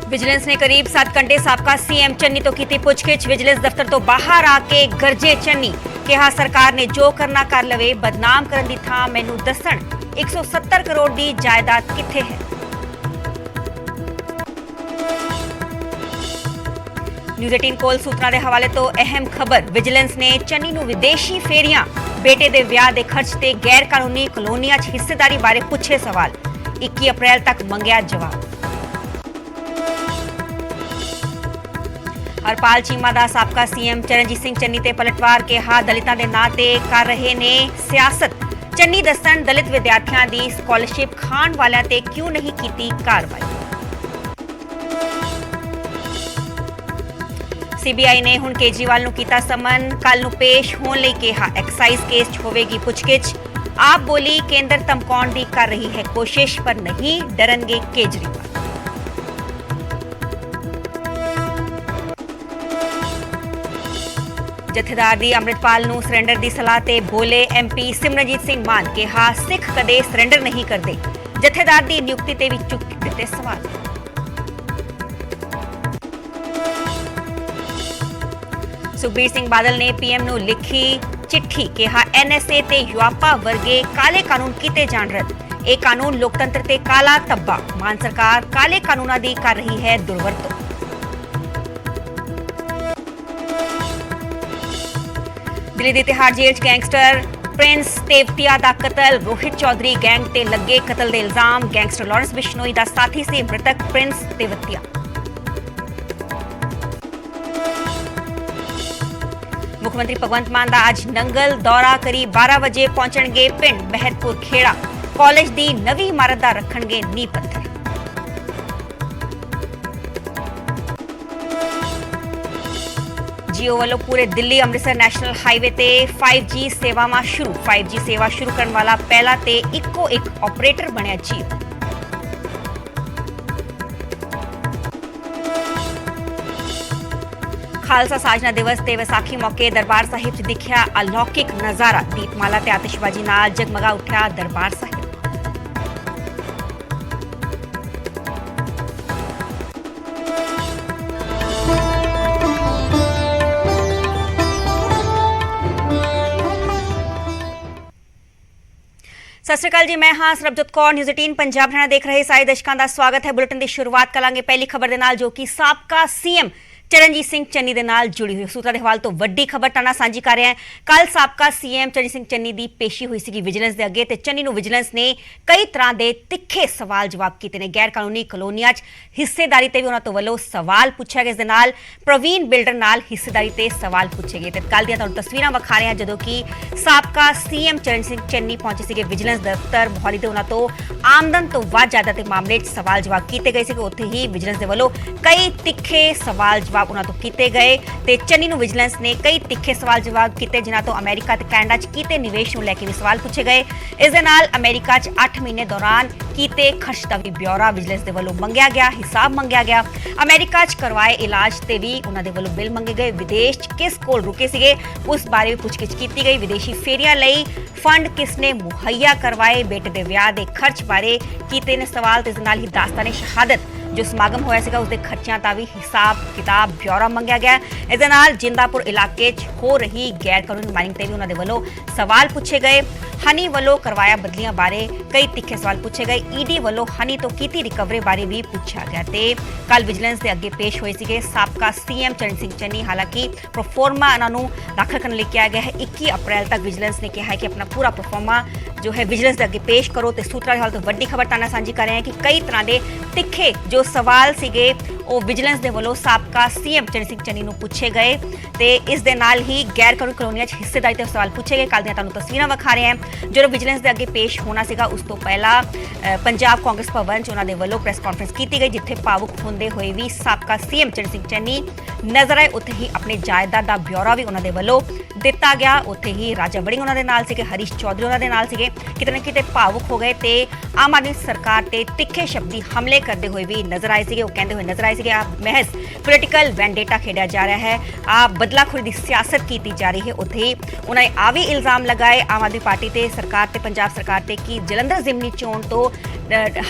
Vigilance ਨੇ ਕਰੀਬ 7 ਘੰਟੇ ਸਾਬਕਾ ਸੀਐਮ ਚੰਨੀ ਤੋਂ ਕੀਤੀ ਪੁੱਛਗਿੱਛ। ਵਿਜੀਲੈਂਸ ਦਫ਼ਤਰ ਤੋਂ ਬਾਹਰ ਆ ਕੇ ਗਰਜੇ ਚੰਨੀ, ਕਿਹਾ ਸਰਕਾਰ ਨੇ ਜੋ ਕਰਨਾ ਕਰ ਲਵੇ, ਬਦਨਾਮ ਕਰਨ ਦੀ ਥਾਂ ਮੈਨੂੰ ਦੱਸਣ 170 ਕਰੋੜ ਦੀ ਜਾਇਦਾਦ ਕਿੱਥੇ ਹੈ। ਨਿਊਜ਼ 18 ਕੋਲ ਸੂਤਰਾਂ ਦੇ ਹਵਾਲੇ ਤੋਂ ਅਹਿਮ ਖਬਰ। ਵਿਜੀਲੈਂਸ ਨੇ ਚੰਨੀ ਨੂੰ ਵਿਦੇਸ਼ੀ ਫੇਰੀਆਂ, ਬੇਟੇ ਦੇ ਵਿਆਹ ਦੇ ਖਰਚ ਤੇ ਗੈਰ ਕਾਨੂੰਨੀ ਕਲੋਨੀਆਂ 'ਚ ਹਿੱਸੇਦਾਰੀ ਬਾਰੇ ਪੁੱਛੇ ਸਵਾਲ। 21 ਅਪ੍ਰੈਲ ਤੱਕ ਮੰਗਿਆ ਜਵਾਬ। ਹਰਪਾਲ ਚੀਮਾ ਦਾ ਸਾਬਕਾ ਸੀਐਮ ਚਰਨਜੀਤ ਸਿੰਘ ਚੰਨੀ ਤੇ ਪਲਟਵਾਰ, ਕਿਹਾ ਦਲਿਤਾਂ ਦੇ ਨਾਂ ਤੇ ਕਰ ਰਹੇ ਨੇ ਸਿਆਸਤ। ਚੰਨੀ ਦੱਸਣ ਦਲਿਤ ਵਿਦਿਆਰਥੀਆਂ ਦੀ ਸਕਾਲਰਸ਼ਿਪ ਖਾਣ ਵਾਲਿਆਂ ਤੇ ਕਿਉਂ ਨਹੀਂ ਕੀਤੀ ਕਾਰਵਾਈ। ਸੀਬੀਆਈ ਨੇ ਹੁਣ ਕੇਜਰੀਵਾਲ ਨੂੰ ਕੀਤਾ ਸਮਨ, ਕੱਲ ਨੂੰ ਪੇਸ਼ ਹੋਣ ਲਈ ਕਿਹਾ। ਐਕਸਾਈਜ਼ ਕੇਸ 'ਚ ਹੋਵੇਗੀ ਪੁੱਛਗਿੱਛ। ਆਪ ਬੋਲੀ ਕੇਂਦਰ ਧਮਕਾਉਣ ਦੀ ਕਰ ਰਹੀ ਹੈ ਕੋਸ਼ਿਸ਼, ਪਰ ਨਹੀਂ ਡਰਨਗੇ ਕੇਜਰੀਵਾਲ। ਜਥੇਦਾਰ ਦੀ ਅੰਮ੍ਰਿਤਪਾਲ ਨੂੰ ਸਰੈਂਡਰ ਦੀ ਸਲਾਹ ਤੇ ਬੋਲੇ ਐਮਪੀ ਸਿਮਰਨਜੀਤ ਸਿੰਘ ਮਾਨ, ਕਿਹਾ ਸਿੱਖ ਕਦੇ ਸਰੈਂਡਰ ਨਹੀਂ ਕਰਦੇ। ਜਥੇਦਾਰ ਦੀ ਨਿਯੁਕਤੀ ਤੇ ਵੀ ਚੁੱਕ ਦਿੱਤੇ ਸਵਾਲ। ਸੁਖਬੀਰ ਸਿੰਘ ਬਾਦਲ ਨੇ ਪੀਐਮ ਨੂੰ ਲਿਖੀ ਚਿੱਠੀ, ਕਿਹਾ ਐਨਐਸਏ ਤੇ ਯੂਆਪਾ ਵਰਗੇ ਕਾਲੇ ਕਾਨੂੰਨ ਕੀਤੇ ਜਾਣ ਰੱਦ। ਇਹ ਕਾਨੂੰਨ ਲੋਕਤੰਤਰ ਤੇ ਕਾਲਾ ਧੱਬਾ। ਮਾਨ ਸਰਕਾਰ ਕਾਲੇ ਕਾਨੂੰਨਾਂ ਦੀ ਕਰ ਰਹੀ ਹੈ ਦੁਰਵਰਤੋਂ। ਦਿੱਲੀ ਦੀ ਤਿਹਾੜ ਜੇਲ੍ਹ 'ਚ ਗੈਂਗਸਟਰ ਪ੍ਰਿੰਸ ਤੇਵਤੀਆ ਦਾ ਕਤਲ। ਰੋਹਿਤ ਚੌਧਰੀ ਗੈਂਗ ਤੇ ਲੱਗੇ ਕਤਲ ਦੇ ਇਲਜ਼ਾਮ। ਗੈਂਗਸਟਰ ਲਾਰੈਂਸ ਬਿਸ਼ਨੋਈ ਦਾ ਸਾਥੀ ਸੀ ਮ੍ਰਿਤਕ ਪ੍ਰਿੰਸ ਤੇਵਤੀਆ। ਮੁੱਖ ਮੰਤਰੀ ਭਗਵੰਤ ਮਾਨ ਦਾ ਅੱਜ ਨੰਗਲ ਦੌਰਾ, ਕਰੀਬ 12 ਵਜੇ ਪਹੁੰਚਣਗੇ ਪਿੰਡ ਮਹਿਤਪੁਰ ਖੇੜਾ। ਕਾਲਜ ਦੀ ਨਵੀਂ ਇਮਾਰਤ ਦਾ ਰੱਖਣਗੇ ਨੀਂਹ ਪੱਥਰ। ਜੀਓ ਵੱਲੋਂ ਪੂਰੇ ਦਿੱਲੀ ਅੰਮ੍ਰਿਤਸਰ ਨੈਸ਼ਨਲ ਹਾਈਵੇ ਤੇ 5G ਸੇਵਾਵਾਂ ਸ਼ੁਰੂ। 5G ਸੇਵਾ ਸ਼ੁਰੂ ਕਰਨ ਵਾਲਾ ਪਹਿਲਾ ਤੇ ਇੱਕੋ ਇੱਕ ਆਪਰੇਟਰ ਬਣਿਆ ਜੀਓ। ਖਾਲਸਾ ਸਾਜਨਾ ਦਿਵਸ ਤੇ ਵਿਸਾਖੀ ਮੌਕੇ ਦਰਬਾਰ ਸਾਹਿਬ 'ਚ ਦਿਖਿਆ ਅਲੌਕਿਕ ਨਜ਼ਾਰਾ। ਦੀਪਮਾਲਾ ਤੇ ਆਤਿਸ਼ਬਾਜ਼ੀ ਨਾਲ ਜਗਮਗਾ ਉੱਠਿਆ ਦਰਬਾਰ ਸਾਹਿਬ। ਸਤਿ ਸ਼੍ਰੀ ਅਕਾਲ ਜੀ, ਮੈਂ ਹਾਂ ਸਰਬਜੋਤ ਕੌਰ। ਨਿਊਜ਼ 18 ਪੰਜਾਬ ਹਰਿਆਣਾ ਦੇਖ ਰਹੇ ਸਾਰੇ ਦਰਸ਼ਕਾਂ ਦਾ ਸਵਾਗਤ ਹੈ। ਬੁਲੇਟਿਨ ਦੀ ਸ਼ੁਰੂਆਤ ਕਰਾਂਗੇ ਪਹਿਲੀ ਖਬਰ ਦੇ ਨਾਲ, ਜੋ ਕਿ ਸਾਬਕਾ ਸੀਐਮ ਚਰਨਜੀਤ ਸਿੰਘ ਚੰਨੀ ਦੇ ਨਾਲ ਜੁੜੀ ਹੋਈ ਸੂਤਰਾਂ ਦੇ ਹਵਾਲੇ ਤੋਂ ਵੱਡੀ ਖਬਰ ਤਾਣਾ ਸਾਂਝੀ ਕਰ ਰਹੇ ਹਾਂ। ਕੱਲ ਸਾਬਕਾ ਸੀਐਮ ਚਰਨਜੀਤ ਸਿੰਘ ਚੰਨੀ ਦੀ ਪੇਸ਼ੀ ਹੋਈ ਸੀਗੀ ਵਿਜੀਲੈਂਸ ਦੇ ਅੱਗੇ, ਤੇ ਚੰਨੀ ਨੂੰ ਵਿਜੀਲੈਂਸ ਨੇ ਕਈ ਤਰ੍ਹਾਂ ਦੇ ਤਿੱਖੇ ਸਵਾਲ ਜਵਾਬ ਕੀਤੇ ਨੇ। ਗੈਰ ਕਾਨੂੰਨੀ ਕਲੋਨੀਆਂ 'ਚ ਹਿੱਸੇਦਾਰੀ ਤੇ ਵੀ ਉਹਨਾਂ ਤੋਂ ਵੱਲੋਂ ਸਵਾਲ ਪੁੱਛਿਆ ਗਿਆ। ਇਸ ਦੇ ਨਾਲ ਪ੍ਰਵੀਨ ਬਿਲਡਰ ਨਾਲ ਹਿੱਸੇਦਾਰੀ ਤੇ ਸਵਾਲ ਪੁੱਛੇ ਗਏ। ਤੇ ਕੱਲ ਦੀਆਂ ਤੁਹਾਨੂੰ ਤਸਵੀਰਾਂ ਵਿਖਾ ਰਹੇ ਹਾਂ ਜਦੋਂ ਕਿ ਸਾਬਕਾ ਸੀਐਮ ਚਰਨਜੀਤ ਸਿੰਘ ਚੰਨੀ ਪਹੁੰਚੇ ਸੀਗੇ ਵਿਜੀਲੈਂਸ ਦਫ਼ਤਰ ਮੋਹਾਲੀ ਤੇ ਉਹਨਾਂ ਤੋਂ ਆਮਦਨ ਤੋਂ ਵੱਧ ਜਾਇਦਾਦ ਦੇ ਮਾਮਲੇ 'ਚ ਸਵਾਲ ਜਵਾਬ ਕੀਤੇ ਗਏ ਸੀਗੇ। ਉੱਥੇ ਹੀ ਵਿਜੀਲੈਂਸ ਦੇ ਵੱਲੋਂ ਕਈ ਤਿੱਖੇ ਸਵਾਲ ਜਵਾਬ ਉਹਨਾਂ ਤੋਂ ਕੀਤੇ ਗਏ ਤੇ ਚੰਨੀ ਨੂੰ ਵਿਜੀਲੈਂਸ ਨੇ ਕਈ ਤਿੱਖੇ ਸਵਾਲ ਜਵਾਬ ਕੀਤੇ, ਜਿਨ੍ਹਾਂ ਤੋਂ ਅਮਰੀਕਾ ਤੇ ਕੈਨੇਡਾ 'ਚ ਕੀਤੇ ਨਿਵੇਸ਼ ਨੂੰ ਲੈ ਕੇ ਵੀ ਸਵਾਲ ਪੁੱਛੇ ਗਏ। ਇਸ ਦੇ ਨਾਲ ਅਮਰੀਕਾ 'ਚ 8 ਮਹੀਨੇ ਦੌਰਾਨ ਕੀਤੇ ਖਰਚ ਦਾ ਵੀ ਬਿਊਰਾ ਵਿਜੀਲੈਂਸ ਦੇ ਵੱਲੋਂ ਮੰਗਿਆ ਗਿਆ, ਹਿਸਾਬ ਮੰਗਿਆ ਗਿਆ। ਅਮਰੀਕਾ 'ਚ ਕਰਵਾਏ ਇਲਾਜ ਤੇ ਵੀ ਉਹਨਾਂ ਦੇ ਵੱਲੋਂ ਬਿੱਲ ਮੰਗੇ ਗਏ। ਵਿਦੇਸ਼ 'ਚ ਕਿਸ ਕੋਲ ਰੁਕੇ ਸੀਗੇ ਉਸ ਬਾਰੇ ਵੀ ਪੁੱਛਗਿੱਛ ਕੀਤੀ ਗਈ। ਵਿਦੇਸ਼ੀ ਫੇਰੀਆਂ ਲਈ ਫੰਡ ਕਿਸ ਨੇ ਮੁਹੱਈਆ ਕਰਵਾਏ, ਬੇਟੇ ਦੇ ਵਿਆਹ ਦੇ ਖਰਚ ਬਾਰੇ ਕੀਤੇ ਨੇ ਸਵਾਲ। ਤੇ ਇਸ ਨਾਲ ਹੀ ਦਾਸਤਾਨੇ ਸ਼ਹਾਦਤ ਜੋ ਸਮਾਗਮ ਹੋਇਆ ਸੀਗਾ ਉਸ ਦੇ ਖਰਚਿਆਂ ਦਾ ਵੀ ਹਿਸਾਬ ਕਿਤਾਬ ਬਿਊਰਾ ਮੰਗਿਆ ਗਿਆ। ਇਸ ਦੇ ਨਾਲ ਜਿੰਦਾਪੁਰ ਇਲਾਕੇ 'ਚ ਹੋ ਰਹੀ ਗੈਰ ਕਾਨੂੰਨੀ ਮਾਈਨਿੰਗ ਤੇ ਵੀ ਉਹਨਾਂ ਦੇ ਵੱਲੋਂ ਸਵਾਲ ਪੁੱਛੇ ਗਏ। ਹਨੀ ਵੱਲੋਂ ਕਰਵਾਇਆ ਬਦਲੀਆਂ ਬਾਰੇ ਕਈ ਤਿੱਖੇ ਸਵਾਲ ਪੁੱਛੇ ਗਏ। ਈਡੀ ਵੱਲੋਂ ਹਨੀ ਤੋਂ ਕੀਤੀ ਰਿਕਵਰੀ ਬਾਰੇ ਵੀ ਪੁੱਛਿਆ ਗਿਆ। ਤੇ ਕੱਲ ਵਿਜੀਲੈਂਸ ਦੇ ਅੱਗੇ ਪੇਸ਼ ਹੋਏ ਸੀਗੇ ਸਾਬਕਾ ਸੀਐਮ ਚਰਨਜੀਤ ਸਿੰਘ ਚੰਨੀ। ਹਾਲਾਂਕਿ ਪ੍ਰੋਫੋਰਮਾ ਇਹਨਾਂ ਨੂੰ ਦਾਖਲ ਕਰਨ ਲਈ ਕਿਹਾ ਗਿਆ ਹੈ। 21 ਅਪ੍ਰੈਲ ਤੱਕ ਵਿਜੀਲੈਂਸ ਨੇ ਕਿਹਾ ਹੈ ਕਿ ਆਪਣਾ ਪੂਰਾ ਪ੍ਰੋਫੋਰਮਾ ਜੋ ਹੈ ਵਿਜੀਲੈਂਸ ਦੇ ਅੱਗੇ ਪੇਸ਼ ਕਰੋ। ਤੇ ਸੂਤਰਾਂ ਦੇ ਹਾਲ ਤੋਂ ਵੱਡੀ ਖਬਰ ਤਾਣਾ ਸਾਂਝੀ ਕਰ ਰਹੇ ਹਾਂ ਕਿ ਕਈ ਤਰ੍ਹਾਂ ਦੇ ਤਿੱਖੇ ਜੋ ਸਵਾਲ ਸੀਗੇ ਉਹ ਵਿਜੀਲੈਂਸ ਦੇ ਵੱਲੋਂ ਸਾਬਕਾ ਸੀਐਮ ਚਰਨਜੀਤ ਸਿੰਘ ਚੰਨੀ ਨੂੰ ਪੁੱਛੇ ਗਏ। ਤੇ ਇਸ ਦੇ ਨਾਲ ਹੀ ਗੈਰ ਕਾਨੂੰਨੀ ਕਲੋਨੀਆਂ 'ਚ ਹਿੱਸੇਦਾਰੀ ਤੇ ਸਵਾਲ ਪੁੱਛੇ ਗਏ। ਕੱਲ੍ਹ ਦੀਆਂ ਤੁਹਾਨੂੰ ਤਸਵੀਰਾਂ ਵਿਖਾ ਰਹੇ ਹਾਂ। ਜਦੋਂ ਵਿਜੀਲੈਂਸ ਦੇ ਅੱਗੇ ਪੇਸ਼ ਹੋਣਾ ਸੀਗਾ ਉਸ ਤੋਂ ਪਹਿਲਾਂ ਪੰਜਾਬ ਕਾਂਗਰਸ ਭਵਨ 'ਚ ਉਹਨਾਂ ਦੇ ਵੱਲੋਂ ਪ੍ਰੈਸ ਕਾਨਫਰੰਸ ਕੀਤੀ ਗਈ, ਜਿੱਥੇ ਭਾਵੁਕ ਹੁੰਦੇ ਹੋਏ ਵੀ ਸਾਬਕਾ ਸੀਐਮ ਚਰਨਜੀਤ ਸਿੰਘ ਚੰਨੀ ਨਜ਼ਰ ਆਏ। ਉੱਥੇ ਹੀ ਆਪਣੇ ਜਾਇਦਾਦ ਦਾ ਬਿਊਰਾ ਵੀ ਉਹਨਾਂ ਦੇ ਵੱਲੋਂ ਦਿੱਤਾ ਗਿਆ। ਉੱਥੇ ਹੀ ਰਾਜਾ ਵੜਿੰਗ ਉਹਨਾਂ ਦੇ ਨਾਲ ਸੀਗੇ, ਹਰੀਸ਼ ਚੌਧਰੀ ਉਹਨਾਂ ਦੇ ਨਾਲ ਸੀਗੇ। ਕਿਤੇ ਨਾ ਕਿਤੇ ਭਾਵੁਕ ਹੋ ਗਏ ਤੇ ਆਮ ਆਦਮੀ ਸਰਕਾਰ ਤੇ ਤਿੱਖੇ ਸ਼ਬਦੀ ਹਮਲੇ ਕਰਦੇ ਹੋਏ ਵੀ ਨਜ਼ਰ ਆਏ ਸੀਗੇ। ਉਹ ਕਹਿੰਦੇ ਹੋਏ ਨਜ਼ਰ ਆਏ ਸੀਗੇ ਮਹਿਜ਼ ਪੋਲੀਟੀਕਲ ਵੈਂਡੇਟਾ ਖੇਡਿਆ ਜਾ ਰਿਹਾ ਹੈ, ਬਦਲਾਖੋਰੀ ਦੀ ਸਿਆਸਤ ਕੀਤੀ ਜਾ ਰਹੀ ਹੈ। ਉੱਥੇ ਹੀ ਉਹਨਾਂ ਨੇ ਵੀ ਇਲਜ਼ਾਮ ਲਗਾਏ ਆਮ ਆਦਮੀ ਪਾਰਟੀ ਤੇ ਸਰਕਾਰ ਤੇ ਪੰਜਾਬ ਸਰਕਾਰ ਤੇ ਕਿ ਜਲੰਧਰ ਜ਼ਿਮਨੀ ਚੋਣ ਤੋਂ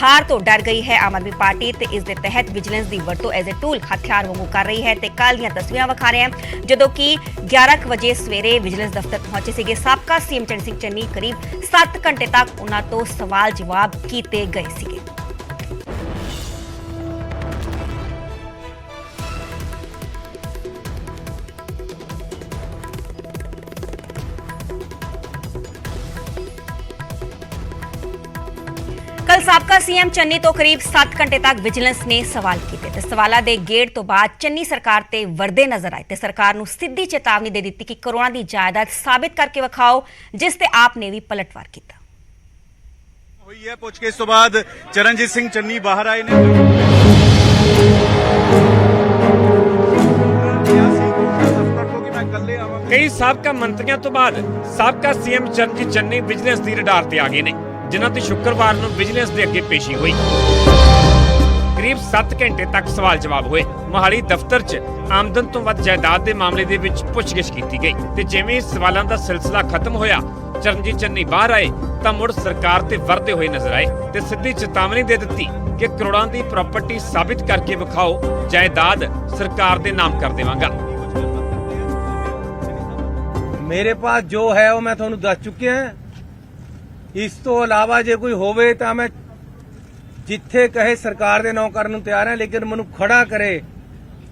ਹਾਰ ਤੋਂ ਡਰ ਗਈ ਹੈ ਆਮ ਆਦਮੀ ਪਾਰਟੀ ਤੇ ਇਸ ਦੇ ਤਹਿਤ ਵਿਜੀਲੈਂਸ ਦੀ ਵਰਤੋਂ ਐਜ਼ ਅ ਟੂਲ ਹਥਿਆਰ ਵਾਂਗੂ ਕਰ ਰਹੀ ਹੈ। ਤੇ ਕੱਲ੍ਹ ਦੀਆਂ ਤਸਵੀਰਾਂ ਵਿਖਾ ਰਹੇ ਹਾਂ ਜਦੋਂ ਕਿ 11 ਵਜੇ ਸਵੇਰੇ ਵਿਜੀਲੈਂਸ ਦਫ਼ਤਰ ਪਹੁੰਚੇ ਸੀਗੇ ਸਾਬਕਾ ਸੀਐਮ ਚੰਨੀ ਸਿੰਘ ਚੰਨੀ। ਕਰੀਬ 7 ਘੰਟੇ ਤੱਕ ਉਹਨਾਂ ਤੋਂ ਸਵਾਲ ਜਵਾਬ ਕੀਤੇ ਗਏ ਸੀਗੇ। ਕੱਲ ਸਾਬਕਾ ਸੀਐਮ ਚੰਨੀ ਤੋਂ ਕਰੀਬ 7 ਘੰਟੇ ਤੱਕ ਵਿਜੀਲੈਂਸ ਨੇ ਸਵਾਲ ਕੀਤੇ ਤੇ ਸਵਾਲਾਂ ਦੇ ਗੇੜ ਤੋਂ ਬਾਅਦ ਚੰਨੀ ਸਰਕਾਰ ਤੇ ਵਰਦੇ ਨਜ਼ਰ ਆਏ ਤੇ ਸਰਕਾਰ ਨੂੰ ਸਿੱਧੀ ਚੇਤਾਵਨੀ ਦੇ ਦਿੱਤੀ ਕਿ ਕਰੋੜਾਂ ਦੀ ਜਾਇਦਾਦ ਸਾਬਿਤ ਕਰਕੇ ਵਿਖਾਓ, ਜਿਸ ਤੇ ਆਪ ਨੇ ਵੀ ਪਲਟਵਾਰ ਕੀਤਾ। ਹੋਈ ਹੈ ਪੁੱਛਗਿੱਛ ਤੋਂ ਬਾਅਦ ਚਰਨਜੀਤ ਸਿੰਘ ਚੰਨੀ ਬਾਹਰ ਆਏ ਨੇ। ਕਈ ਸਾਬਕਾ ਮੰਤਰੀਆਂ ਤੋਂ ਬਾਅਦ ਸਾਬਕਾ ਸੀਐਮ ਚਰਨਜੀਤ ਚੰਨੀ ਵਿਜੀਲੈਂਸ ਦੀ ਰਡਾਰ ਤੇ ਆ ਗਏ ਨੇ, ਜਿਨ੍ਹਾਂ ਤੇ ਸ਼ੁੱਕਰਵਾਰ ਨੂੰ ਵਿਜੀਲੈਂਸ ਦੇ ਅੱਗੇ ਪੇਸ਼ੀ ਹੋਈ। ਕਰੀਬ 7 ਘੰਟੇ ਤੱਕ ਸਵਾਲ ਜਵਾਬ ਹੋਏ। ਮੋਹਾਲੀ ਦਫ਼ਤਰ 'ਚ ਆਮਦਨ ਤੋਂ ਵੱਧ ਜਾਇਦਾਦ ਦੇ ਮਾਮਲੇ ਦੇ ਵਿੱਚ ਪੁੱਛਗਿੱਛ ਕੀਤੀ ਗਈ ਤੇ ਜਿਵੇਂ ਸਵਾਲਾਂ ਦਾ ਸਿਲਸਿਲਾ ਖਤਮ ਹੋਇਆ, ਚਰਨਜੀਤ ਚੰਨੀ ਬਾਹਰ ਆਏ ਤਾਂ ਮੁੜ ਸਰਕਾਰ ਤੇ ਵਰਦੇ ਹੋਏ ਨਜ਼ਰ ਆਏ ਤੇ ਸਿੱਧੀ ਚੇਤਾਵਨੀ ਦੇ ਦਿੱਤੀ ਕਿ ਕਰੋੜਾਂ ਦੀ ਪ੍ਰਾਪਰਟੀ ਸਾਬਿਤ ਕਰਕੇ ਵਿਖਾਓ, ਜਾਇਦਾਦ ਸਰਕਾਰ ਦੇ ਨਾਮ ਕਰ ਦੇਵਾਂਗਾ। ਮੇਰੇ ਪਾਸ ਜੋ ਹੈ ਉਹ ਮੈਂ ਤੁਹਾਨੂੰ ਦੱਸ ਚੁੱਕਿਆ। ਇਸ ਤੋਂ ਇਲਾਵਾ ਜੇ ਕੋਈ ਹੋਵੇ ਤਾਂ ਮੈਂ ਜਿੱਥੇ ਕਹੇ ਸਰਕਾਰ ਦੇ ਨਾਂ ਕਰਨ ਨੂੰ ਤਿਆਰ ਹਾਂ, ਲੇਕਿਨ ਮੈਨੂੰ ਖੜਾ ਕਰੇ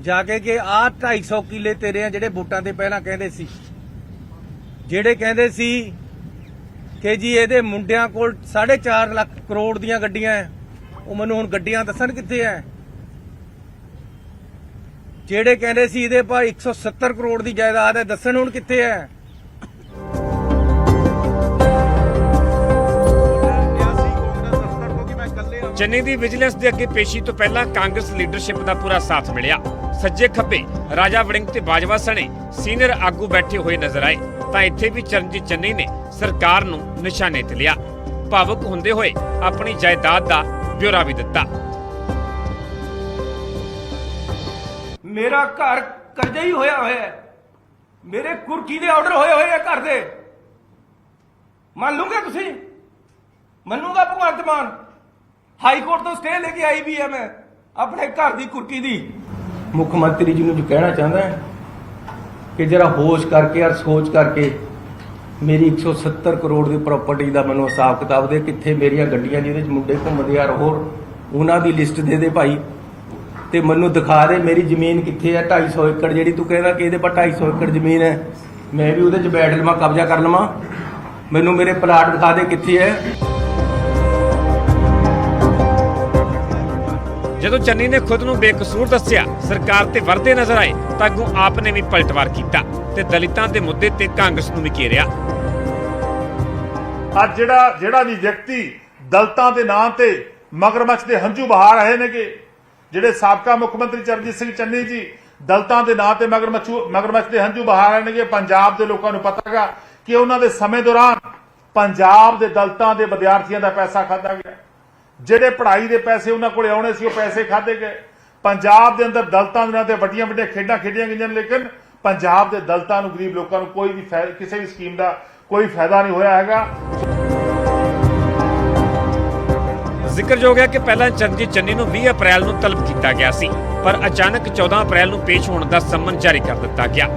ਜਾ ਕੇ ਕਿ ਆਹ 250 ਕਿੱਲੇ ਤੇਰੇ ਆ ਜਿਹੜੇ ਵੋਟਾਂ ਤੇ ਪਹਿਲਾਂ ਕਹਿੰਦੇ ਸੀ, ਜਿਹੜੇ ਕਹਿੰਦੇ ਸੀ ਕਿ ਜੀ ਇਹਦੇ ਮੁੰਡਿਆਂ ਕੋਲ 4.5 ਲੱਖ ਕਰੋੜ ਦੀਆਂ ਗੱਡੀਆਂ ਐ, ਉਹ ਮੈਨੂੰ ਹੁਣ ਗੱਡੀਆਂ ਦੱਸਣ ਕਿੱਥੇ ਐ। ਜਿਹੜੇ ਕਹਿੰਦੇ ਸੀ ਇਹਦੇ ਪਾ 170 ਕਰੋੜ ਦੀ ਜਾਇਦਾਦ ਹੈ, ਦੱਸਣ ਹੁਣ ਕਿੱਥੇ ਐ। ਚੰਨੀ ਦੀ ਵਿਜੀਲੈਂਸ ਦੇ ਅੱਗੇ ਪੇਸ਼ੀ ਤੋਂ ਪਹਿਲਾਂ ਕਾਂਗਰਸ ਲੀਡਰਸ਼ਿਪ ਦਾ ਪੂਰਾ ਸਾਥ ਮਿਲਿਆ। ਸੱਜੇ ਖੱਬੇ ਰਾਜਾ ਵੜਿੰਗ ਤੇ ਬਾਜਵਾ ਸਣੇ ਸੀਨੀਅਰ ਆਗੂ ਬੈਠੇ ਹੋਏ ਨਜ਼ਰ ਆਏ ਤਾਂ ਇੱਥੇ ਵੀ ਚਰਨਜੀਤ ਚੰਨੀ ਨੇ ਸਰਕਾਰ ਨੂੰ ਨਿਸ਼ਾਨੇ ਤੇ ਲਿਆ। ਭਾਵੁਕ ਹੁੰਦੇ ਹੋਏ ਆਪਣੀ ਜਾਇਦਾਦ ਦਾ ਬਿਊਰਾ ਵੀ ਦਿੱਤਾ। ਮੇਰਾ ਘਰ ਕਰਜ਼ਾ ਹੀ ਹੋਇਆ ਹੈ, ਮੇਰੇ ਕੁਰਕੀ ਦੇ ਆਰਡਰ ਹੋਏ ਹੋਏ ਆ ਘਰ ਦੇ। ਮੰਨ ਲੂਗੇ ਤੁਸੀਂ? ਮੰਨੂਗਾ ਭਗਵੰਤ ਮਾਨ? ਹਾਈ ਕੋਰਟ ਤੋਂ ਸਟੇ ਲੈ ਕੇ ਆਈ ਵੀ ਹੈ ਮੈਂ ਆਪਣੇ ਘਰ ਦੀ ਕੁਰਕੀ ਦੀ। ਮੁੱਖ ਮੰਤਰੀ ਜੀ ਨੂੰ ਜੋ ਕਹਿਣਾ ਚਾਹੁੰਦਾ ਹੈ ਕਿ ਜਰਾ ਹੋਸ਼ ਕਰਕੇ ਔਰ ਸੋਚ ਕਰਕੇ ਮੇਰੀ 170 ਕਰੋੜ ਦੀ ਪ੍ਰਾਪਰਟੀ ਦਾ ਮੈਨੂੰ ਹਿਸਾਬ ਕਿਤਾਬ ਦੇ, ਕਿੱਥੇ ਮੇਰੀਆਂ ਗੱਡੀਆਂ ਜਿਹਦੇ ਚ ਮੁੰਡੇ ਘੁੰਮਦੇ ਆ ਹੋਰ ਉਹਨਾਂ ਦੀ ਲਿਸਟ ਦੇ ਭਾਈ, ਤੇ ਮੈਨੂੰ ਦਿਖਾ ਦੇ ਮੇਰੀ ਜ਼ਮੀਨ ਕਿੱਥੇ ਹੈ। 250 ਏਕੜ ਜਿਹੜੀ ਤੂੰ ਕਹਿੰਦਾ ਕਿ ਇਹਦੇ ਪਰ 250 ਏਕੜ ਜ਼ਮੀਨ ਹੈ, ਮੈਂ ਵੀ ਉਹਦੇ 'ਚ ਬੈਠ ਲਵਾਂ, ਕਬਜ਼ਾ ਕਰ ਲਵਾਂ। ਮੈਨੂੰ ਮੇਰੇ ਪਲਾਟ ਦਿਖਾ ਦੇ ਕਿੱਥੇ ਹੈ। ਜਦੋਂ ਚੰਨੀ ਨੇ ਖੁਦ ਨੂੰ ਬੇਕਸੂਰ ਦੱਸਿਆ, ਸਰਕਾਰ ਤੇ ਵਰਦੇ ਨਜ਼ਰ ਆਏ ਤਾਂ ਅੱਗੋਂ ਆਪ ਨੇ ਵੀ ਪਲਟਵਾਰ ਕੀਤਾ ਤੇ ਦਲਿਤਾਂ ਦੇ ਮੁੱਦੇ ਤੇ ਕਾਂਗਰਸ ਨੂੰ ਵੀ ਘੇਰਿਆ। ਅੱਜ ਜਿਹੜਾ ਵੀ ਵਿਅਕਤੀ ਦਲਿਤਾਂ ਦੇ ਨਾਂ ਤੇ ਮਗਰਮੱਛ ਦੇ ਹੰਝੂ ਬਹਾ ਰਹੇ ਨੇਗੇ, ਜਿਹੜੇ ਸਾਬਕਾ ਮੁੱਖ ਮੰਤਰੀ ਚਰਨਜੀਤ ਸਿੰਘ ਚੰਨੀ ਜੀ ਦਲਿਤਾਂ ਦੇ ਨਾਂ ਤੇ ਮਗਰਮੱਛ ਦੇ ਹੰਝੂ ਬਹਾ ਰਹੇ ਨੇਗੇ। ਪੰਜਾਬ ਦੇ ਲੋਕਾਂ ਨੂੰ ਪਤਾ ਹੈਗਾ ਕਿ ਉਹਨਾਂ ਦੇ ਸਮੇਂ ਦੌਰਾਨ ਪੰਜਾਬ ਦੇ ਦਲਿਤਾਂ ਦੇ ਵਿਦਿਆਰਥੀਆਂ ਦਾ ਪੈਸਾ ਖਾਧਾ ਗਿਆ, ਜਿਹੜੇ ਪੜ੍ਹਾਈ ਦੇ ਪੈਸੇ ਉਹਨਾਂ ਕੋਲੇ ਆਉਣੇ ਸੀ ਉਹ ਪੈਸੇ ਖਾਧੇ ਗਏ। ਪੰਜਾਬ ਦੇ ਅੰਦਰ ਦਲਿਤਾਂ ਦੇ ਨਾਂ ਤੇ ਵੱਡੀਆਂ ਵੱਡੀਆਂ ਖੇਡਾਂ ਖੇਡੀਆਂ ਗਈਆਂ, ਲੇਕਿਨ ਪੰਜਾਬ ਦੇ ਦਲਿਤਾਂ ਨੂੰ, ਗਰੀਬ ਲੋਕਾਂ ਨੂੰ ਕੋਈ ਵੀ ਕਿਸੇ ਵੀ ਸਕੀਮ ਦਾ ਕੋਈ ਫਾਇਦਾ ਨਹੀਂ ਹੋਇਆ ਹੈਗਾ। ਜ਼ਿਕਰਯੋਗ ਹੈ ਕਿ ਪਹਿਲਾਂ ਚਰਨਜੀਤ ਚੰਨੀ ਨੂੰ 20 ਅਪ੍ਰੈਲ ਨੂੰ ਤਲਬ ਕੀਤਾ ਗਿਆ ਸੀ, ਪਰ ਅਚਾਨਕ 14 ਅਪ੍ਰੈਲ ਨੂੰ ਪੇਸ਼ ਹੋਣ ਦਾ ਸੰਮਨ ਜਾਰੀ ਕਰ ਦਿੱਤਾ ਗਿਆ।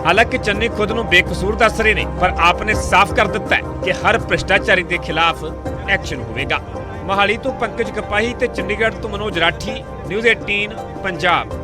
ਹਾਲਾਂਕਿ ਚੰਨੀ ਖੁਦ ਨੂੰ ਬੇਕਸੂਰ ਦੱਸ ਰਹੇ ਨੇ, ਪਰ ਆਪ ਨੇ ਸਾਫ਼ ਕਰ ਦਿੱਤਾ ਹੈ ਕਿ ਹਰ ਭ੍ਰਿਸ਼ਟਾਚਾਰੀ ਦੇ ਖਿਲਾਫ ਐਕਸ਼ਨ ਹੋਵੇਗਾ। ਮੋਹਾਲੀ ਤੋਂ ਪੰਕਜ ਕਪਾਹੀ ਤੇ ਚੰਡੀਗੜ੍ਹ ਤੋਂ ਮਨੋਜ ਰਾਠੀ, ਨਿਊਜ਼ 18 ਪੰਜਾਬ।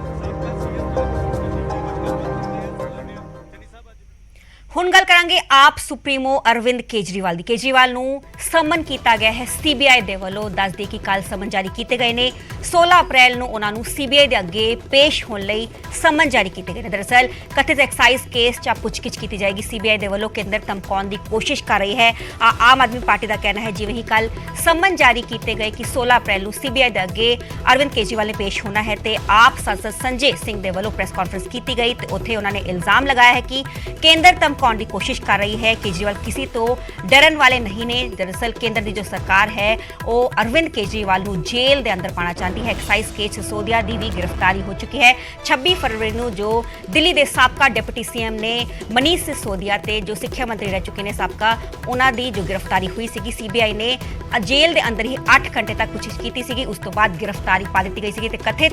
ਹੁਣ ਗੱਲ ਕਰਾਂਗੇ ਆਪ ਸੁਪਰੀਮੋ ਅਰਵਿੰਦ ਕੇਜਰੀਵਾਲ ਦੀ। ਕੇਜਰੀਵਾਲ ਨੂੰ ਸਮਨ ਕੀਤਾ ਗਿਆ ਹੈ ਸੀਬੀਆਈ ਦੇ ਵੱਲੋਂ। ਦੱਸਦੇ ਕਿ ਕੱਲ ਸਮਨ ਜਾਰੀ ਕੀਤੇ ਗਏ ਨੇ। 16 ਅਪ੍ਰੈਲ ਨੂੰ ਉਹਨਾਂ ਨੂੰ ਸੀਬੀਆਈ ਦੇ ਅੱਗੇ ਪੇਸ਼ ਹੋਣ ਲਈ ਸਮਨ ਜਾਰੀ ਕੀਤੇ ਗਏ ਨੇ। ਦਰਅਸਲ ਕਥਿਤ ਐਕਸਾਈਜ਼ ਕੇਸ 'ਚ ਪੁੱਛਗਿੱਛ ਕੀਤੀ ਜਾਏਗੀ। ਸੀਬੀਆਈ ਦੇ ਵੱਲੋਂ ਕੇਂਦਰ ਧਮਕਾਉਣ ਦੀ ਕੋਸ਼ਿਸ਼ ਕਰ ਰਹੀ ਹੈ। ਆਮ ਆਦਮੀ ਪਾਰਟੀ ਦਾ ਕਹਿਣਾ ਹੈ ਜਿਵੇਂ ਹੀ ਕੱਲ ਸਮਨ ਜਾਰੀ ਕੀਤੇ ਗਏ ਕਿ 16 ਅਪ੍ਰੈਲ ਨੂੰ ਸੀਬੀਆਈ ਦੇ ਅੱਗੇ ਅਰਵਿੰਦ ਕੇਜਰੀਵਾਲ ਨੇ ਪੇਸ਼ ਹੋਣਾ ਹੈ ਤੇ ਆਪ ਸੰਸਦ ਸੰਜੇ ਸਿੰਘ ਦੇ ਵੱਲੋਂ ਪ੍ਰੈਸ ਕਾਨਫਰੰਸ ਕੀਤੀ ਗਈ ਤੇ ਉੱਥੇ ਉਹਨਾਂ ਨੇ ਇਲਜ਼ਾਮ ਲਗਾਇਆ ਹੈ ਕਿ ਕੇਂਦਰ ਧਮਕਾਉਣ पाउण की कोशिश कर रही है। केजरीवाल किसी तो डरन वाले नहीं ने। दरअसल केंद्र की जो सरकार है वो अरविंद केजरीवाल ਨੂੰ जेल के अंदर पाना चाहती है। एक्साइज केस सिसोदिया की भी गिरफ्तारी हो चुकी है। 26 फरवरी को जो दिल्ली के साबका डिप्टी सीएम ने मनीष सिसोदिया ते जो सिक्ख्या मंत्री रह चुके हैं साबका, उन्होंने जो गिरफ्तारी हुई सी, सीबीआई ने जेल के अंदर ही 8 घंटे तक कोशिश की सी। उस तो बाद गिरफ्तारी पा दी गई सी। कथित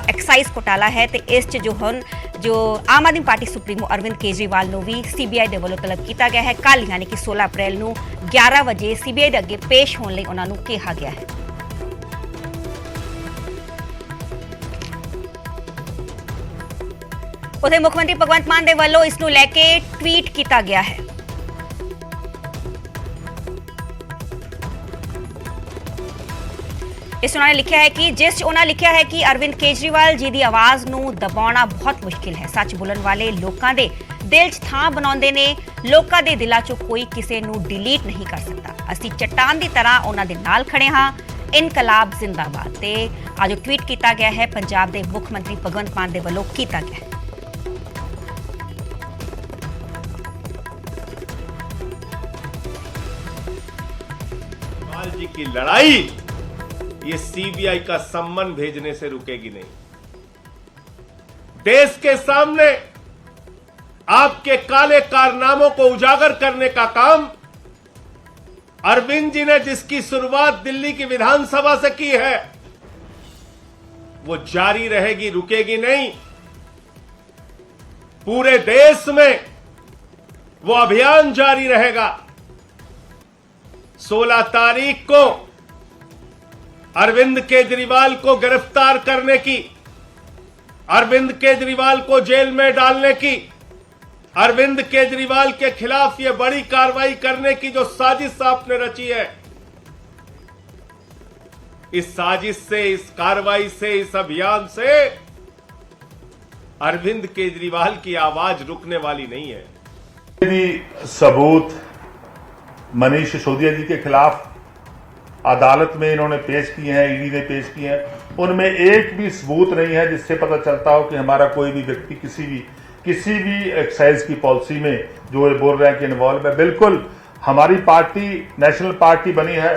एक्साइज घोटाला है तो इस जो हुण जो आम आदमी पार्टी सुप्रीमो अरविंद केजरीवाल को भी सीबीआई के वालों तलब किया गया है। कल यानी कि 16 अप्रैल को 11 बजे सीबीआई के अगे पेश होने लिए उन्होंने कहा गया है। उधर मुख्यमंत्री भगवंत मान के वालों इसनूं लैके ट्वीट किया गया है। इस उन्होंने लिखा है कि लिखा है कि अरविंद केजरीवाल जी की आवाज़ नूं दबाना बहुत मुश्किल है। सच बोलण वाले लोगों के दिल च थां बनाउंदे ने। लोगों के दिलों चों कोई किसी नूं डिलीट नहीं कर सकता। असीं चट्टान की तरह उन्हां दे नाल खड़े हाँ। इनकलाब जिंदाबाद। ते आज ट्वीट किया गया है पंजाब के मुख्यमंत्री भगवंत मान के वालों किया गया है। जी की लड़ाई ये सीबीआई का सम्मन भेजने से रुकेगी नहीं। देश के सामने आपके काले कारनामों को उजागर करने का काम अरविंद जी ने जिसकी शुरुआत दिल्ली की विधानसभा से की है वो जारी रहेगी, रुकेगी नहीं। पूरे देश में वो अभियान जारी रहेगा। 16 तारीख को अरविंद केजरीवाल को गिरफ्तार करने की, अरविंद केजरीवाल को जेल में डालने की, अरविंद केजरीवाल के खिलाफ यह बड़ी कार्रवाई करने की जो साजिश आपने रची है, इस साजिश से, इस कार्रवाई से, इस अभियान से अरविंद केजरीवाल की आवाज रुकने वाली नहीं है। यदि सबूत मनीष सिसोदिया जी के खिलाफ अदालत में इन्होंने पेश किए हैं, ईडी ने पेश किए हैं, उनमें एक भी सबूत नहीं है जिससे पता चलता हो कि हमारा कोई भी व्यक्ति किसी भी एक्साइज की पॉलिसी में जो बोल रहे हैं कि इन्वॉल्व है। बिल्कुल हमारी पार्टी नेशनल पार्टी बनी है।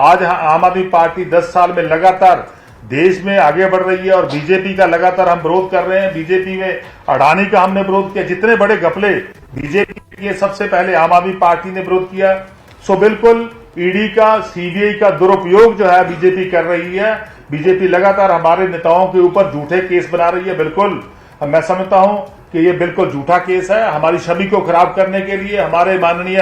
आज आम आदमी पार्टी 10 साल में लगातार देश में आगे बढ़ रही है और बीजेपी का लगातार हम विरोध कर रहे हैं। बीजेपी में अडानी का हमने विरोध किया। जितने बड़े घपले बीजेपी के सबसे पहले आम आदमी पार्टी ने विरोध किया। सो बिल्कुल ईडी का, सीबीआई का दुरुपयोग जो है बीजेपी कर रही है। बीजेपी लगातार हमारे नेताओं के ऊपर झूठे केस बना रही है। बिल्कुल मैं समझता हूं कि ये बिल्कुल झूठा केस है। हमारी छवि को खराब करने के लिए, हमारे माननीय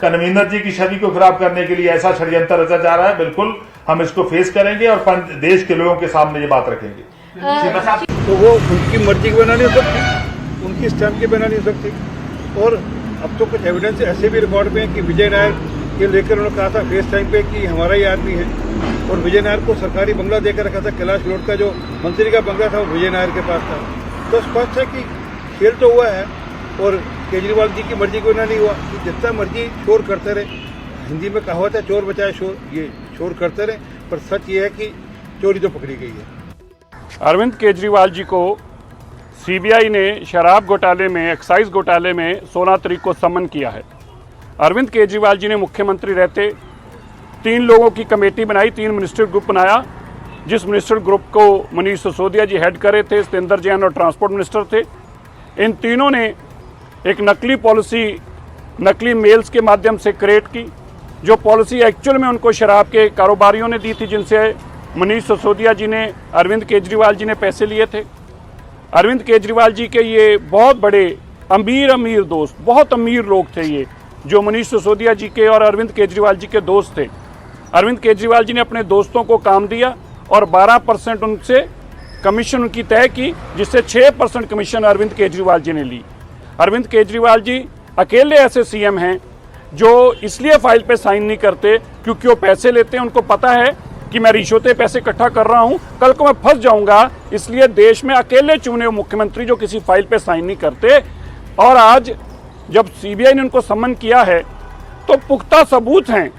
कन्वीनर जी की छवि को खराब करने के लिए ऐसा षड्यंत्र रचा जा रहा है। बिल्कुल हम इसको फेस करेंगे और देश के लोगों के सामने ये बात रखेंगे। तो वो उनकी मर्जी के बिना नहीं हो सकती, उनकी स्टैंप के बिना नहीं हो सकती। और अब तो कुछ एविडेंस ऐसे भी रिकॉर्ड पे हैं कि विजय नायर के लेकर उन्होंने कहा था फेस टाइम पे कि हमारा ही आदमी है, और विजय नायर को सरकारी बंगला देकर रखा था। कैलाश रोड का जो मंत्री का बंगला था वो विजय नायर के पास था। तो स्पष्ट है कि खेल तो हुआ है और केजरीवाल जी की मर्जी को बिना नहीं हुआ कि जितना मर्जी शोर करते रहे। हिंदी में कहावत है चोर बचाए शोर, ये शोर करते रहे, पर सच ये है कि चोरी तो पकड़ी गई है। अरविंद केजरीवाल जी को सीबीआई ने शराब घोटाले में, एक्साइज घोटाले में 16 तारीख को समन किया है। अरविंद केजरीवाल जी ने मुख्यमंत्री रहते 3 लोगों की कमेटी बनाई, 3 मिनिस्टर ग्रुप बनाया, जिस मिनिस्टर ग्रुप को मनीष सिसोदिया जी हेड करे थे, सत्येंद्र जैन और ट्रांसपोर्ट मिनिस्टर थे। इन तीनों ने एक नकली पॉलिसी, नकली मेल्स के माध्यम से क्रिएट की, जो पॉलिसी एक्चुअल में उनको शराब के कारोबारियों ने दी थी, जिनसे मनीष सिसोदिया जी ने, अरविंद केजरीवाल जी ने पैसे लिए थे। अरविंद केजरीवाल जी के ये बहुत बड़े अमीर दोस्त, बहुत अमीर लोग थे ये, जो मनीष सिसोदिया जी के और अरविंद केजरीवाल जी के दोस्त थे। अरविंद केजरीवाल जी ने अपने दोस्तों को काम दिया और 12% उनसे कमीशन उनकी तय की, जिससे 6% कमीशन अरविंद केजरीवाल जी ने ली। अरविंद केजरीवाल जी अकेले ऐसे सीएम हैं जो इसलिए फाइल पे साइन नहीं करते क्योंकि वो पैसे लेते हैं। उनको पता है कि मैं रिश्वतें पैसे इकट्ठा कर रहा हूं, कल को मैं फंस जाऊंगा, इसलिए देश में अकेले चुने हुए मुख्यमंत्री जो किसी फाइल पे साइन नहीं करते। और आज जब सीबीआई ने उनको समन किया है तो पुख्ता सबूत हैं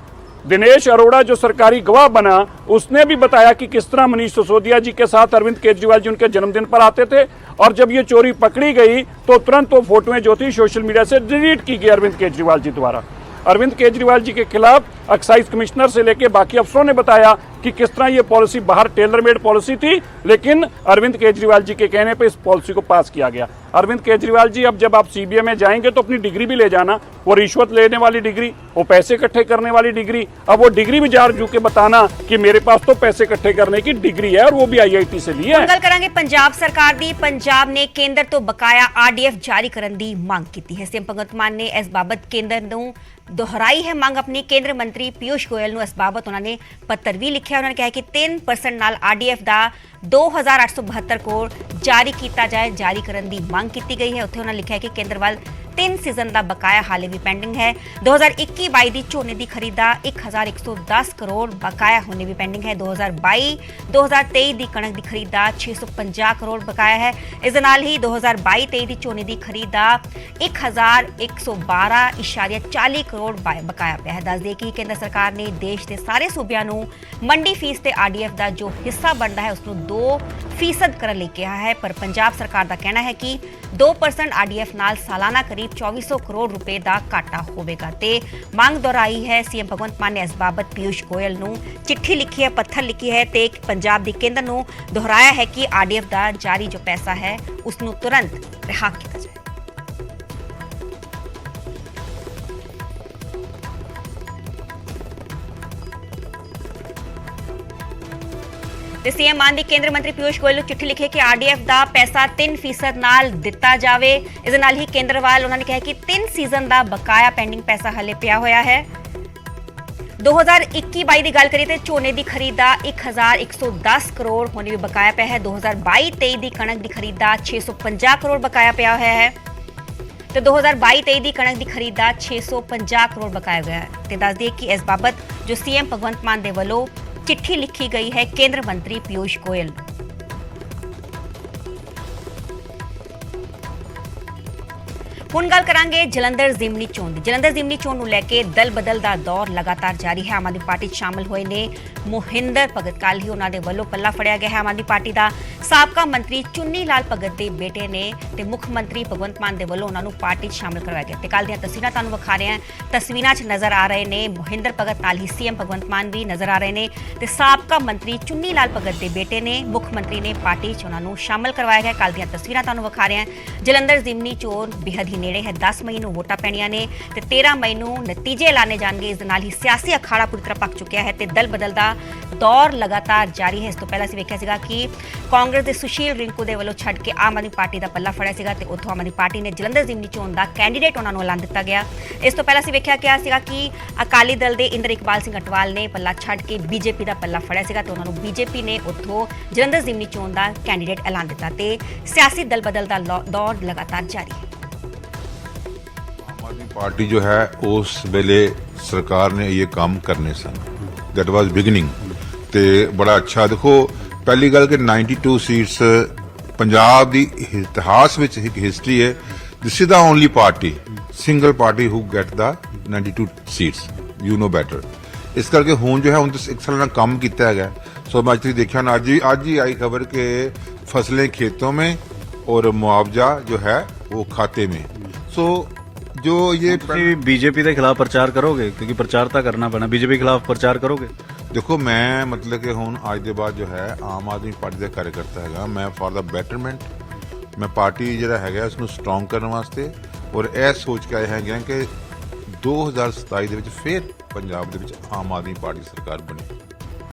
दिनेश अरोड़ा जो सरकारी गवाह बना, उसने भी बताया कि किस तरह मनीष सिसोदिया जी के साथ अरविंद केजरीवाल जी उनके जन्मदिन पर आते थे, और जब ये चोरी पकड़ी गई तो तुरंत वो फोटोएं जो थी सोशल मीडिया से डिलीट की गई अरविंद केजरीवाल जी द्वारा। अरविंद केजरीवाल जी के खिलाफ एक्साइज कमिश्नर से लेकर बाकी अफसरों ने बताया कि किस तरह ये पॉलिसी बाहर टेलर मेड पॉलिसी थी, लेकिन अरविंद केजरीवाल जी के कहने पे इस पॉलिसी को पास किया गया। अरविंद केजरीवाल जी, अब जब आप सीबीआई में जाएंगे तो अपनी डिग्री भी ले जाना, वो रिश्वत लेने वाली डिग्री, वो पैसे इकट्ठे करने वाली डिग्री, अब वो डिग्री भी जार जू के बताना कि मेरे पास तो पैसे इकट्ठे करने की डिग्री है और वो भी IIT से ली है। ਗੱਲ ਕਰਾਂਗੇ ਪੰਜਾਬ ਸਰਕਾਰ ਦੀ। ਪੰਜਾਬ ਨੇ ਕੇਂਦਰ ਤੋਂ ਬਕਾਇਆ RDF ਜਾਰੀ ਕਰਨ ਦੀ ਮੰਗ ਕੀਤੀ ਹੈ। ਸੀਐਮ ਭਗਵੰਤ ਮਾਨ ਨੇ ਇਸ ਬਾਬਤ ਕੇਂਦਰ ਨੂੰ दोहराई है मांग अपनी। केंद्र मंत्री पीयूष गोयल ਨੂੰ ਇਸ ਬਾਬਤ ਉਹਨਾਂ ਨੇ ਪੱਤਰ ਵੀ ਲਿਖਿਆ। ਉਹਨਾਂ ਨੇ ਕਿਹਾ ਕਿ 3% ਨਾਲ RDF ਦਾ 2872 ਕਰੋੜ ਜਾਰੀ ਕੀਤਾ ਜਾਏ, ਜਾਰੀ ਕਰਨ ਦੀ ਮੰਗ ਕੀਤੀ ਗਈ ਹੈ। ਉੱਥੇ ਉਹਨਾਂ ਲਿਖਿਆ ਕਿ ਕੇਂਦਰ ਵੱਲ 3 ਸੀਜ਼ਨ ਦਾ ਬਕਾਇਆ ਹਾਲੇ ਵੀ ਪੈਂਡਿੰਗ ਹੈ। 2021-22 ਦੀ ਝੋਨੇ ਦੀ ਖਰੀਦ ਦਾ 1110 ਕਰੋੜ ਬਕਾਇਆ ਹੋਣੇ ਵੀ ਪੈਂਡਿੰਗ ਹੈ। 2022-2023 ਦੀ ਕਣਕ ਦੀ ਖਰੀਦ ਦਾ 650 ਕਰੋੜ ਬਕਾਇਆ ਹੈ। ਇਸ ਦੇ ਨਾਲ ਹੀ 2022-23 ਦੀ ਝੋਨੇ ਦੀ ਖਰੀਦ ਦਾ 1112.40 ਕਰੋੜ ਬਕਾਇਆ ਪਿਆ ਹੈ। ਦੱਸ ਦਈਏ ਕਿ ਕੇਂਦਰ ਸਰਕਾਰ ਨੇ ਦੇਸ਼ ਦੇ ਸਾਰੇ ਸੂਬਿਆਂ ਨੂੰ ਮੰਡੀ ਫੀਸ ਤੇ RDF ਦਾ ਜੋ ਹਿੱਸਾ ਬਣਦਾ ਹੈ ਉਸ ਨੂੰ 2% ਕਰਨ ਲਈ ਕਿਹਾ ਹੈ, ਪਰ ਪੰਜਾਬ ਸਰਕਾਰ ਦਾ ਕਹਿਣਾ ਹੈ ਕਿ 2% RDF ਨਾਲ ਸਾਲਾਨਾ ਕਰੀਬ 2400 ਕਰੋੜ ਰੁਪਏ ਦਾ ਘਾਟਾ ਹੋਵੇਗਾ ਤੇ ਮੰਗ ਦੁਹਰਾਈ ਹੈ। ਸੀਐਮ ਭਗਵੰਤ ਮਾਨ ਨੇ ਇਸ ਬਾਬਤ ਪੀਯੂਸ਼ ਗੋਇਲ ਨੂੰ ਚਿੱਠੀ ਲਿਖੀ ਹੈ, ਪੱਤਰ ਲਿਖੀ ਹੈ ਤੇ ਪੰਜਾਬ ਦੀ ਕੇਂਦਰ ਨੂੰ ਦੁਹਰਾਇਆ ਹੈ ਕਿ RDF ਦਾ ਜਾਰੀ ਜੋ ਪੈਸਾ ਹੈ ਉਸ ਨੂੰ ਤੁਰੰਤ ਰਿਹਾ ਕੀਤਾ ਜਾਏ। ਤੇ ਸੀਐਮ ਮਾਨ ਦੀ ਕੇਂਦਰ ਮੰਤਰੀ ਪੀਯੂਸ਼ ਗੋਇਲ ਨੂੰ ਚਿੱਠੀ ਲਿਖੀ ਕਿ RDF ਦਾ ਪੈਸਾ 3% ਨਾਲ ਦਿੱਤਾ ਜਾਵੇ। ਇਸ ਦੇ ਨਾਲ ਹੀ ਕੇਂਦਰ ਵੱਲ ਉਹਨਾਂ ਨੇ ਕਿਹਾ ਕਿ 3 ਸੀਜ਼ਨ ਦਾ ਬਕਾਇਆ ਪੈਂਡਿੰਗ ਪੈਸਾ ਹਲੇ ਪਿਆ ਹੋਇਆ ਹੈ। 2021-22 ਦੀ ਗੱਲ ਕਰੀਏ ਤੇ ਝੋਨੇ ਦੀ ਖਰੀਦ ਦਾ 1110 ਕਰੋੜ ਹੋਣੇ ਵੀ ਬਕਾਇਆ ਪਿਆ ਹੈ। 2022-23 ਦੀ ਕਣਕ ਦੀ ਖਰੀਦ ਦਾ 650 ਕਰੋੜ ਬਕਾਇਆ ਪਿਆ ਹੋਇਆ ਹੈ ਤੇ 2022-23 ਦੀ ਕਣਕ ਦੀ ਖਰੀਦ ਦਾ 650 ਕਰੋੜ ਬਕਾਇਆ ਗਿਆ ਹੈ। ਤੇ ਦੱਸ ਦਈਏ ਕਿ ਇਸ ਬਾਬਤ ਜੋ ਸੀਐਮ ਭਗਵੰਤ ਮਾਨ ਦੇ ਵੱਲੋਂ चिट्ठी लिखी गई है केंद्र मंत्री पीयूष गोयल। ਹੁਣ ਗੱਲ ਕਰਾਂਗੇ ਜਲੰਧਰ ਜ਼ਿਮਨੀ ਚੋਣ ਦੀ। ਜਲੰਧਰ ਜ਼ਿਮਨੀ ਚੋਣ ਨੂੰ ਲੈ ਕੇ ਦਲ ਬਦਲ ਦਾ ਦੌਰ ਲਗਾਤਾਰ ਜਾਰੀ ਹੈ। ਆਮ ਆਦਮੀ ਪਾਰਟੀ 'ਚ ਸ਼ਾਮਲ ਹੋਏ ਨੇ ਮੋਹਿੰਦਰ ਭਗਤ। ਕੱਲ੍ਹ ਹੀ ਉਹਨਾਂ ਦੇ ਵੱਲੋਂ ਪੱਲਾ ਫੜਿਆ ਗਿਆ ਹੈ। ਆਮ ਆਦਮੀ ਪਾਰਟੀ ਦਾ ਸਾਬਕਾ ਮੰਤਰੀ ਚੁੰਨੀ ਲਾਲ ਭਗਤ ਦੇ ਬੇਟੇ ਨੇ ਤੇ ਮੁੱਖ ਮੰਤਰੀ ਭਗਵੰਤ ਮਾਨ ਦੇ ਵੱਲੋਂ ਉਹਨਾਂ ਨੂੰ ਪਾਰਟੀ 'ਚ ਸ਼ਾਮਲ ਕਰਵਾਇਆ ਗਿਆ ਤੇ ਕੱਲ੍ਹ ਦੀਆਂ ਤਸਵੀਰਾਂ ਤੁਹਾਨੂੰ ਵਿਖਾ ਰਹੇ ਹਾਂ। ਤਸਵੀਰਾਂ 'ਚ ਨਜ਼ਰ ਆ ਰਹੇ ਨੇ ਮੋਹਿੰਦਰ ਭਗਤ, ਨਾਲ ਹੀ ਸੀਐਮ ਭਗਵੰਤ ਮਾਨ ਵੀ ਨਜ਼ਰ ਆ ਰਹੇ ਨੇ ਤੇ ਸਾਬਕਾ ਮੰਤਰੀ ਚੁੰਨੀ ਲਾਲ ਭਗਤ ਦੇ ਬੇਟੇ ਨੇ ਮੁੱਖ ਮੰਤਰੀ ਨੇ ਪਾਰਟੀ 'ਚ ਉਹਨਾਂ ਨੂੰ ਸ਼ਾਮਲ ਕਰਵਾਇਆ ਗਿਆ। ਕੱਲ੍ਹ ਦੀਆਂ ਤਸਵੀਰਾਂ ਤੁਹਾਨੂੰ ਵਿਖਾ ਰਹੇ ਹਾਂ। ਜਲੰਧਰ ਜ਼ਿਮਨੀ ਚੋਣ ਬੇਹੱਦ ਹੀ ਨੇੜੇ ਹੈ। 10 ਮਈ ਨੂੰ ਵੋਟਾਂ ਪੈਣੀਆਂ ਨੇ ਤੇ 13 ਮਈ ਨੂੰ ਨਤੀਜੇ ਐਲਾਨੇ ਜਾਣਗੇ। ਇਸ ਦੇ ਨਾਲ ਹੀ ਸਿਆਸੀ ਅਖਾੜਾ ਪੂਰੀ ਤਰ੍ਹਾਂ ਪੱਕ ਚੁੱਕਿਆ ਹੈ ਤੇ ਦਲ ਬਦਲ ਦਾ ਦੌਰ ਲਗਾਤਾਰ ਜਾਰੀ ਹੈ। ਇਸ ਤੋਂ ਪਹਿਲਾਂ ਅਸੀਂ ਵੇਖਿਆ ਸੀਗਾ ਕਿ ਕਾਂਗਰਸ ਦੇ ਸੁਸ਼ੀਲ ਰਿੰਕੂ ਦੇ ਵੱਲੋਂ ਛੱਡ ਕੇ ਆਮ ਆਦਮੀ ਪਾਰਟੀ ਦਾ ਪੱਲਾ ਫੜਿਆ ਸੀਗਾ ਤੇ ਉੱਥੋਂ ਆਮ ਆਦਮੀ ਪਾਰਟੀ ਨੇ ਜਲੰਧਰ ਜ਼ਿਮਨੀ ਚੋਣ ਦਾ ਕੈਂਡੀਡੇਟ ਉਹਨਾਂ ਨੂੰ ਐਲਾਨ ਦਿੱਤਾ ਗਿਆ। ਇਸ ਤੋਂ ਪਹਿਲਾਂ ਅਸੀਂ ਵੇਖਿਆ ਗਿਆ ਸੀਗਾ ਕਿ ਅਕਾਲੀ ਦਲ ਦੇ ਇੰਦਰ ਇਕਬਾਲ ਸਿੰਘ ਅਟਵਾਲ ਨੇ ਪੱਲਾ ਛੱਡ ਕੇ BJP ਦਾ ਪੱਲਾ ਫੜਿਆ ਸੀਗਾ ਤੇ ਉਹਨਾਂ ਨੂੰ BJP ਨੇ ਉੱਥੋਂ ਜਲੰਧਰ ਜ਼ਿਮਨੀ ਚੋਣ ਦਾ ਕੈਂਡੀਡੇਟ ਐਲਾਨ ਦਿੱਤਾ ਤੇ ਸਿਆਸੀ ਦਲ ਬਦਲ ਦਾ ਦੌਰ ਲਗਾਤਾਰ ਜਾਰੀ ਹੈ। पार्टी जो है उस वेले सरकार ने ये काम करने सन, दैट वाज बिगिनिंग ते बड़ा अच्छा। देखो पहली गल कि 92 सीट्स पंजाब दी इतिहास विच एक हिस्ट्री है। This is the only party, single party who get the 92 seats, you know better. इस करके हुण जो है हुण एक साल काम किया है। सो मैं अज देखा ना, आज ही आई खबर कि फसलें खेतों में और मुआवजा जो है वो खाते में। सो जो ये बीजेपी के खिलाफ प्रचार करोगे, क्योंकि प्रचार तो करना पैना, बीजेपी के खिलाफ प्रचार करोगे? देखो मैं मतलब कि हुण आज के बाद जो है आम आदमी पार्टी का कार्यकर्ता है, मैं फॉर द बेटरमेंट, मैं पार्टी जिहड़ा है उसनूं स्ट्रोंग करने वास्ते और यह सोच के आए हैं कि 2027 दे विच फिर पंजाब दे विच आम आदमी पार्टी सरकार बने।